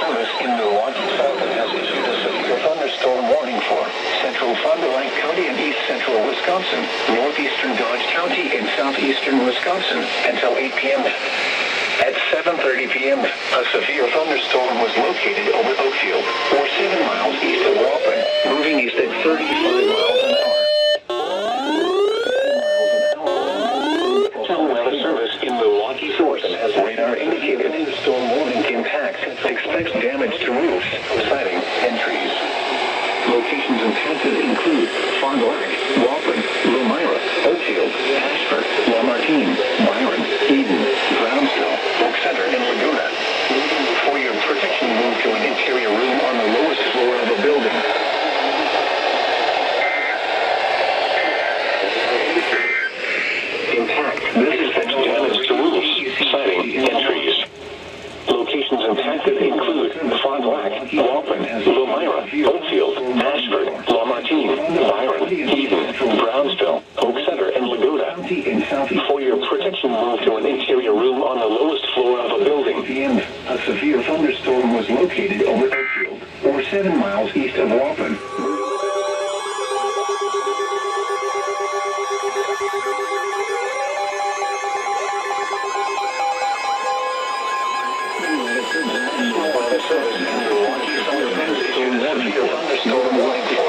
Service in Milwaukee, Sullivan has issued a severe thunderstorm warning for central Fond du Lac County and east central Wisconsin, northeastern Dodge County and southeastern Wisconsin until 8 p.m. At 7:30 p.m., a severe thunderstorm was located over Oakfield, or 7 miles east of Racine, moving east at 35 miles an hour. National Weather Service in Milwaukee, Sullivan has radar indicated storm warning impact. Expects damage to roofs, siding, and trees. Locations impacted include Fond du Lac, Racine, Elmira, Oakfield, Ashford, Lamartine, Byron, Eden, Brownsville, Oak Center, and Laguna. For your protection, move to an interior room on the lowest floor of a building. Impact. This affects damage to roofs, siding, and trees. Locations impacted include Fond du Lac, Racine, Elmira, Oakfield, Ashford, Lamartine, Byron, Eden, Brownsville, Oak Center, and Laguna. For your protection, move to an interior room on the lowest floor of a building. A severe thunderstorm was located over Oakfield, or 7 miles east of Racine. Service in Milwaukee, Sullivan has issued a severe thunderstorm warning for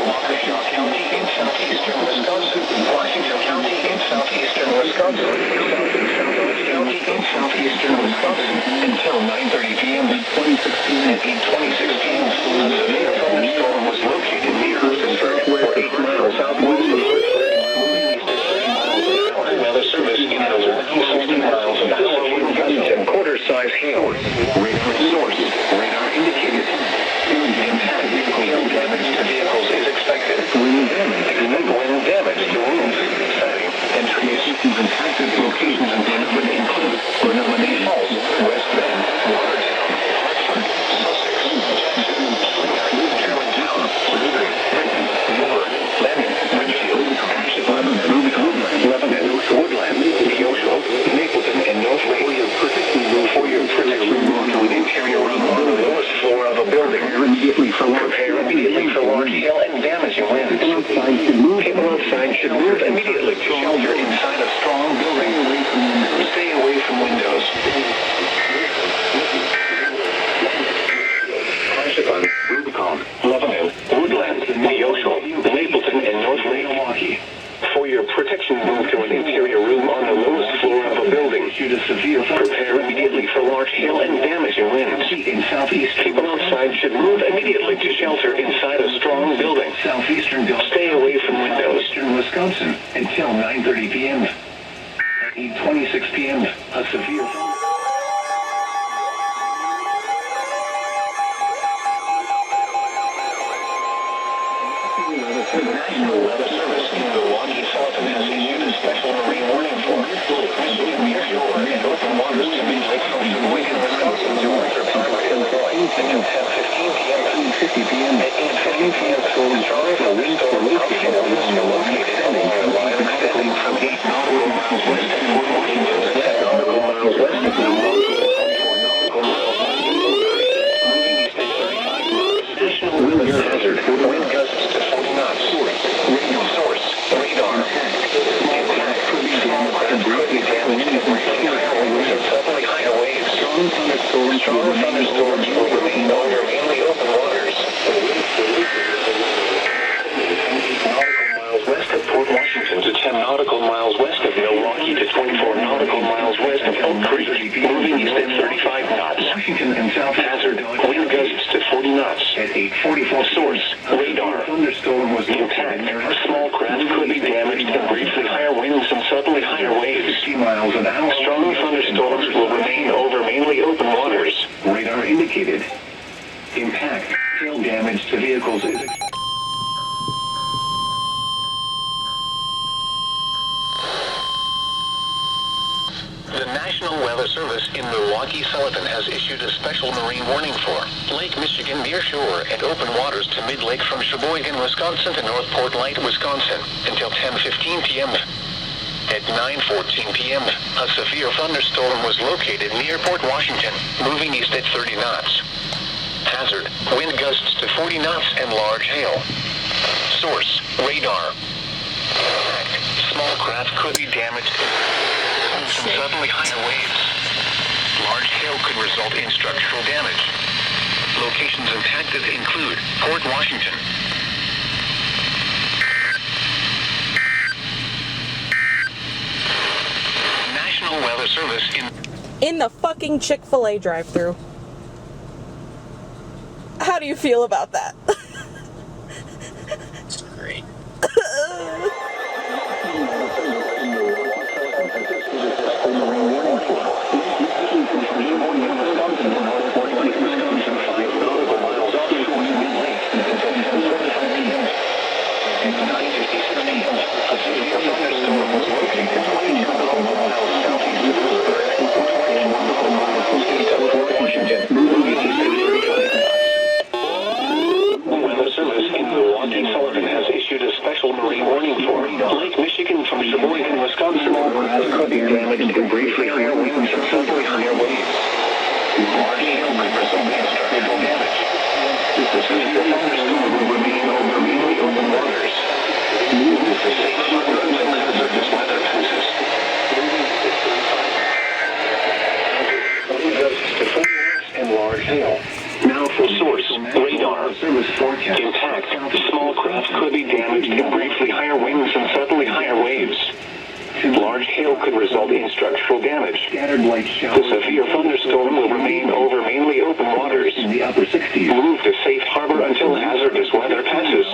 Waukesha County in southeastern Wisconsin, Washington County in southeastern Wisconsin, South and Southwest County in southeastern Wisconsin until 9:30 p.m. At 8:26 p.m., a severe thunderstorm was located near Racine, or 8 miles southwest of Weather Service in Milwaukee, 60 miles an hour, and quarter-size hail. Radar source. Radar indicated. Impact. Hail damage to vehicles is expected. Wind damage to roofs, siding, and trees. Impacted locations would include Menominee Falls, West Bend, Watertown, Hartford, Sussex, Jackson, Germantown, Sullivan, Brighton, Newburgh, Lanning, Ridgefield, Ashland, Rubicon, Lebanon, Woodland, Neosho, Mapleton, and North Lake. For your protection, move to an interior room on the lowest floor of a building. Prepare immediately for large hail and damaging winds. People outside should move immediately to shelter inside a strong building. Stay away from windows. Sullivan, Rubicon, Lebanon, Woodland, Neosho, Mapleton, and North Lake, Milwaukee. For your protection, move to an interior room on the lowest floor of a building. Prepare immediately for large hail and damaging winds. In southeast, people outside should move immediately to shelter inside a strong building. Stay away from windows. Eastern Wisconsin until 9:30 p.m. At 8:26 p.m., a severe National Weather Service in Milwaukee, Sullivan has issued a special marine warning for near shore and open waters to mid-lake from Sheboygan, Wisconsin to Winter Park, Illinois until 10:15 p.m. At 8:15 p.m., strong thunderstorm outflow was located along a line extending from 8 nautical miles west of Fort Washington to 10 nautical miles west of Milwaukee and 4 nautical miles west of Woodbury, moving east at 35 miles. Additional wind hazard, wind gusts to 40 knots. Radio source, radar. Impact could be damaged and briefly higher winds and suddenly higher waves. Strong thunderstorms will remain over mainly open waters. 8 nautical miles west of Port Washington to 10 nautical miles west of Milwaukee to 24 nautical miles west of Oak Creek, moving east at 35 knots. Washington and South hazard, wind gusts to 40 knots. At 8:44 source, radar. Thunderstorm was impact. Small craft could be damaged and briefly higher winds and suddenly higher waves. 50 miles an hour. Strong thunderstorms will remain over mainly open waters. Radar indicated. Impact. Hail damage to vehicles is expected. The National Weather Service in Milwaukee, Sullivan has issued a special marine warning for Lake Michigan near shore and open waters to mid-lake from Sheboygan, Wisconsin to North Port Light, Wisconsin until 10:15 p.m. At 9:14 p.m., a severe thunderstorm was located near Port Washington, moving east at 30 knots. Hazard, wind gusts to 40 knots and large hail. Source, radar. Small craft could be damaged from suddenly higher waves. Large hail could result in structural damage. Locations impacted include Port Washington, National Weather Service in the fucking Chick-fil-A drive-thru. How do you feel about that? It's great. Milwaukee, Sullivan has issued a special marine warning for Lake Michigan from Sheboygan, Wisconsin. Could be damaged in briefly higher winds and suddenly higher waves. Large hail could result in structural damage. The severe thunderstorm will remain over mainly open waters. Move to safe harbor until hazardous weather passes. Gusts to 40 knots and large hail. Now for source, radar. Impact, small craft could be damaged in briefly higher winds and suddenly higher waves. Large hail could result in structural damage. The severe thunderstorm will remain over mainly open waters. In the upper 60s. Move to safe harbor until hazardous weather passes.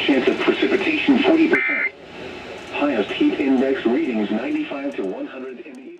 Chance of precipitation 40%. Highest heat index readings 95 to 100 in the